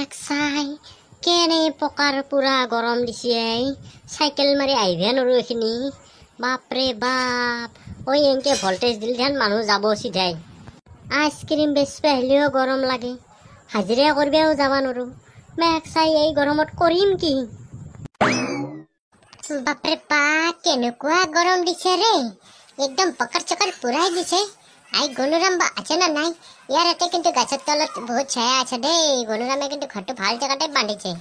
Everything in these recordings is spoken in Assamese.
মেঘ চাই কেনে পকাৰ পুৰা গৰম দিছে চাইকেল মাৰি আহিবহে নোৱাৰো এইখিনি বাপৰে বাপ ঐ এনেকে ভল্টেজ দিলে যেন মানুহ যাব চিধাই আইচক্ৰীম বেচবা আহিলেও গৰম লাগে হাজিৰা কৰিবও যাব নোৱাৰো মেঘ চাই এই গৰমত কৰিম কি বাপৰে বাপ কেনেকুৱা গৰম দিছে ৰে একদম পকাৰ চকাৰ পুৰাই দিছে আই গনুৰাম বা আছে না নাই ইয়াৰ ইয়াতে কিন্তু গাছৰ তলত বহুত ছায়া আছে দেই গনুৰামে কিন্তু ঘৰটো ভাল জেগাতে বান্ধিছে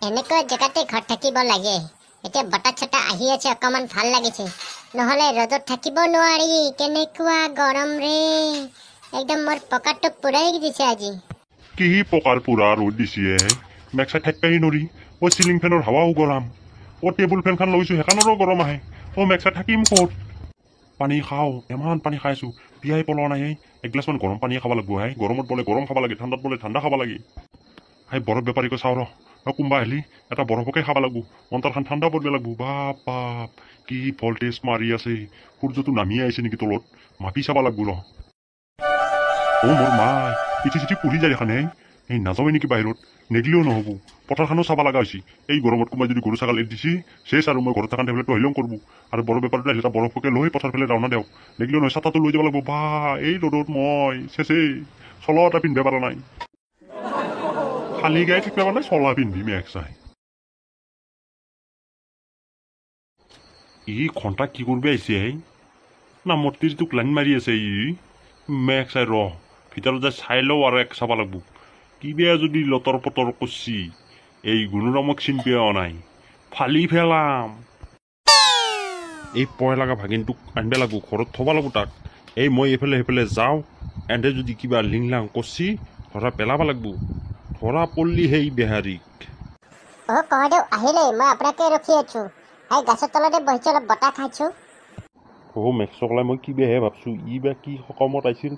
এনেকুৱা জেগাতে ঘৰ থাকিব লাগে এতিয়া বতাহ চতাহ আহি আছে অকমান ভাল লাগিছে নহলে ৰ'দত থাকিব নোৱাৰি কেনেকুৱা গৰম ৰে একদম মোৰ পকাৰটো পুৰাই দিছে আজি কি পকাৰ পুৰা ৰ'দ দিছে মেঘ চাই থাকিবই নোৱাৰি চিলিং ফেনৰ হাৱাও গৰম টেবুল ফেনখন লৈছো সেইখনৰো গৰম আহে মেঘ চাই থাকিম ক'ত পানী খাওঁ ইমান পানী খাই আছো পিয়াই পলোৱা নাই এগিলাচমান গৰম পানীয়ে খাব লাগিব গৰমত বোলে গৰম খাব লাগে ঠাণ্ডাত বোলে ঠাণ্ডা খাব লাগে বৰফ বেপাৰীকো চাওঁ কোনোবা আহিলি এটা বৰফকে খাব লাগিব অন্তৰখন ঠাণ্ডা পৰিব লাগিব বাপ বাপ কি ভল্টেজ মাৰি আছে সূৰ্যটো নামি আহিছে নেকি তলত মাপি চাব লাগিব মোৰ মাই পিঠি চিঠি পুৰি যায় এখানে নাযাওঁৱে নেকি বাহিৰত নেগিলেও নহ'ব পথাৰখনো চাব লগা হৈছে এই গৰমত কোনোবাই যদি গৰু ছাগলী দিছি চেচ আৰু মই ঘৰত থকা টেবলেটটো আহিলেও কৰিব আৰু বৰফ বেপাৰটো আহিলে এটা বৰফকে লৈ পথাৰ ফালে ৰাওনা দিয়ক নেগিলেও নহয় ছাতাটো লৈ যাব লাগিব বা এই ৰ'দত মই চেচেই চলা এটা পিন্ধিব পৰা নাই খালী গাই থাকিব মানে চলা পিন্ধি মেঘ চাই ই ঘণ্টা কি কৰিব আহিছে না মূৰ্তিটোক লাইন মাৰি আছে ই মেঘ চাই ৰ ভিতৰত যাই চাই লওঁ আৰু এক চাব লাগিব কিবা যদি লতৰ পতৰ কৰছি এই গুণৰামক চিন পোৱা নাই ফালি ফেলাম এই পয় লগা ভাগিনটোক আনিব লাগিব ঘৰত থব লাগিব তাক এই মই এইফালে সেইফালে যাওঁ এহঁতে যদি কিবা লিংলাং কৰছি ধৰা পেলাব লাগিব ধৰা পল্লি সেই বেহাৰীক কহদেউ আহিলে মই আপোনাকে ৰখি আছো গাছৰ তলতে বহিছো অলপ বতাহ খাইছো মেক্সকলাই মই কিবাহে ভাবছো ই বা কি সকামত আহিছিল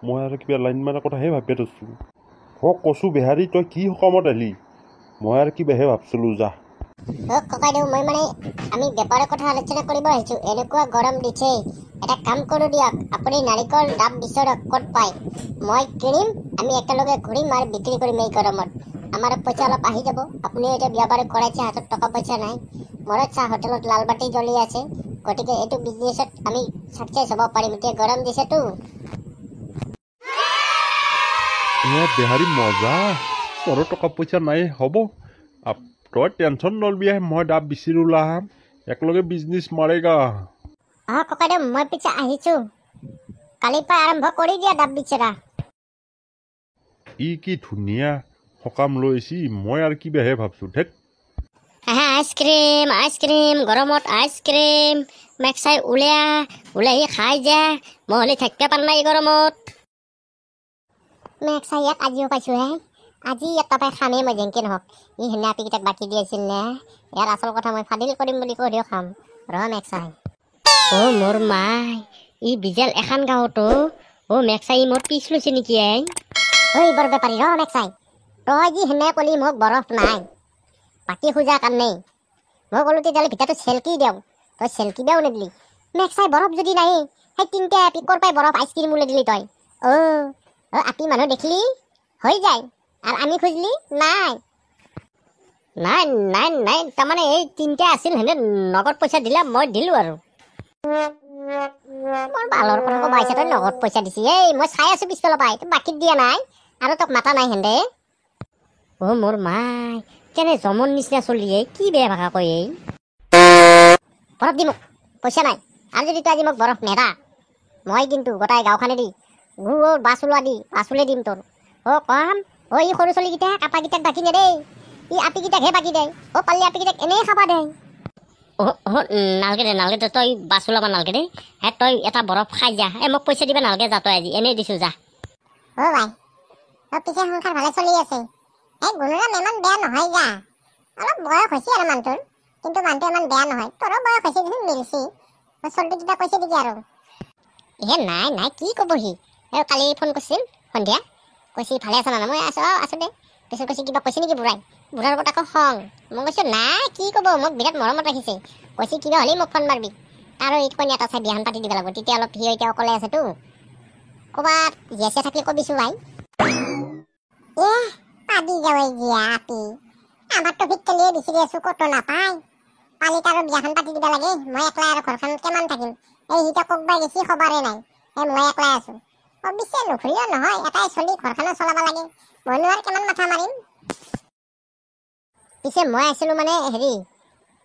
মই আৰু কিবা লাইন মাৰা কথাহে ভাবি থৈছো কচু বেহাৰী তই কি সকামত আহিলি মই আৰু কিবাহে ভাবছিলো যা ককাইদেউ মই মানে আমি বেপাৰৰ কথা আলোচনা কৰিব আহিছো এনেকুৱা গৰম দিছে এটা কাম কৰো দিয়ক আপুনি নাৰিকল ডাব বিচৰক ক'ত পায় মই কিনিম আমি একেলগে ঘূৰিম আৰু বিক্ৰী কৰিম এই গৰমত আমাৰ পইচা অলপ আহি যাব আপুনি এতিয়া বেপাৰ কৰাইছে হাতত টকা পইচা নাই মোৰ চাহ হোটেলত লালবাতি জ্বলি আছে গতিকে এইটো বিজনেছত আমি ছাকচেছ হ'ব পাৰিম এতিয়া গৰম দিছেতো বেহাৰী মজা মোৰো টকা পইচা নাই হ'ব তই টেনশ্যন নলবি মই ডাব বিচিৰি ওলাম একেলগে বিজনেছ মাৰেগা ককাইদেউ মই পিছে আহিছো কালিৰ পৰা আৰম্ভ কৰি দিয়া ডাব বিচৰা ই কি ধুনীয়া সকাম লৈছি মই আৰু কিবাহে ভাবছো ধেক আইচক্ৰীম আইচক্ৰীম গৰমত আইচক্ৰীম মেঘ চাই ওলাই খাই যা মহলি থাকিব পৰা নাই গৰমত মেঘ চাই ইয়াত আজিও পাইছো আজি এটা পাই খামেই মই যেনকে নহওক ই সেনে আপিকেইটাক বাকী দি আছিল নে ইয়াৰ আচল কথা মই ফাদিল কৰিম বুলি কৈ দিও খাম মেঘ চাই মোৰ মাই ই বিজেল এখন গাঁৱতো মেঘ চাই মোৰ পিছ লৈছে নেকি বৰ বেপাৰী মেঘ চাই তই যি সেনে কলি মোক বৰফ নাই বাকী খোজা কাৰণে মই ক'লো তেতিয়াহ'লে ভিতৰটো চেলকি দিওঁ তই চেলকি দিয়াও নিদিলি মেঘ চাই বৰফ যদি নাই সেই তিনিটা আপি ক'ৰ পাই বৰফ আইচক্ৰীম ওলাই দিলি তই আপি মানুহ দেখিলি হৈ যায় আৰু আমি খুজিলি নাই নাই নাই নাই তাৰমানে এই তিনিটা আছিল সেনে নগদ পইচা দিলে মই দিলো আৰু মোৰ বালৰ পৰা কমাইছে তই নগদ পইচা দিছি মই চাই আছো পিছফালৰ পাই বাকীত দিয়া নাই আৰু তোক মাতা নাই হেন্দে মোৰ মাই কেনে জমন নিচিনা চলি কি বেয়া ভাষা কয় বৰফ দি মোক পইচা নাই আৰু যদি তই আজি মোক বৰফ নেদা মই কিন্তু গোটাই গাঁওখানে দি গুৰ বাছ ওলোৱা দি বাছলে দিম তোৰ কম ই সৰু চলিকেইটা কাপাকেইটাক বাকী নেদেই ই আপিকেইটাকহে বাকী দে পাল্লি আপিকেইটাক এনেই খাবা দে নালগে দে তই বাছ ওলাবা নালগে দেই তই এটা বৰফ খাই যা মোক পইচা দিবা নালগে যা তই আজি এনেই দিছো যা ভাই পিছে সংসাৰ ভালে চলি আছে গুণৰাম ইমান বেয়া নহয় যা অলপ বয়স হৈছে আৰু মানুহটোৰ কিন্তু মানুহটো ইমান বেয়া নহয় তোৰো বয়স হৈছে দেখোন মিলছি চলটো কিবা কৈছে নেকি আৰু নাই নাই কি ক'বহি কালি ফোন কৰিছিল সন্ধিয়া কৈছি ভালে আছা না মই আছো দে পিছত কৈছে কিবা কৈছে নেকি বুঢ়াৰ ওপৰত আকৌ খং মই কৈছো নাই কি ক'ব মোক বিৰাট মৰমত ৰাখিছে কৈছে কিবা হ'লেই মোক ফোন মাৰবি আৰু এই কণী এটা চাই বিয়াখন পাতি দিব লাগিব তেতিয়া অলপ সি এতিয়া অকলে আছেতো ক'ৰবাত জীয়াই থাকিলে কবিছো ভাই এ পাবি যাওয়াই জিয়া আপি আমাৰ তো ভিতৰে বিচাৰি আছো কত নাপায় পালি তাৰো বিয়াখন পাতি দিবা লাগে মই একলা আৰু ঘৰখন কেমান থাকিম এই হিতা ককবা গেছি খবৰে নাই এই মই একলাই আছো অৱশ্যে নুঘুৰিও নহয় এটাই চলি ঘৰখনো চলাব লাগে মইনো আৰু কিমান মাথা মাৰিম পিছে মই আছিলো মানে হেৰি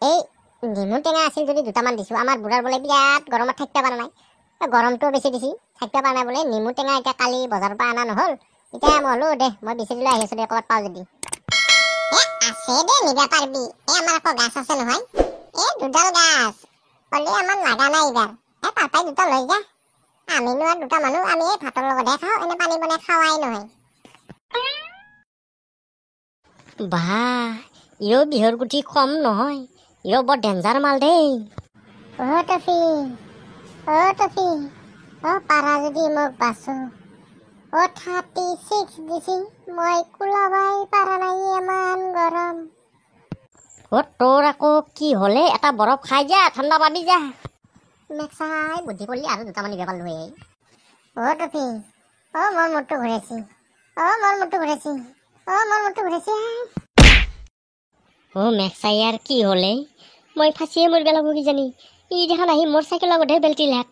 এই নেমু টেঙা আছিল যদি দুটামান দিছো আমাৰ বুঢ়াৰ বোলে বিৰাট গৰমত থাকিব পৰা নাই গৰমটোও বেছি দিছি থাকিব পৰা নাই বোলে নেমু টেঙা এতিয়া কালি বজাৰৰ পৰা অনা নহ'ল এতিয়া মই হ'লো দে মই বিচাৰি লৈ আহি আছো দে ক'ৰবাত পাওঁ যদি আছে দে নিবা পাৰবি আমাৰ আকৌ গাছ আছে নহয় দুডাল গাছ হ'লে আমাৰ লাগা নাই এইবাৰ তাৰ পৰাই দুটা লৈ যা আমিনো আৰু দুটা মানুহ আমি এই ভাতৰ লগতহে খাওঁ এনে পানী বনাই খাৱাই নহয় বাহ ইও বিহৰ গুটি কম নহয় ইও বৰ ডেঞ্জাৰ মাল দেই টফি পাৰা যদি মোক বাচো 36 দিছি মই কুলাবাই পাৰা নাই ইমান গৰম তোৰ আকৌ কি হ'লে এটা বৰফ খাই যা ঠাণ্ডা পাবি যা মেক্সাই বুদ্ধি কৰিলি আৰু দুটামান নিব পাৰলো টফি মোৰ মূৰটো ঘূৰাইছি মেক্সাই আৰু কি হ'লে মই ফাঁচিয়ে মৰিব লাগিব কিজানি ই দেখা নাহি মোৰ চাইকেলৰ লগতহে বেলটি লাগ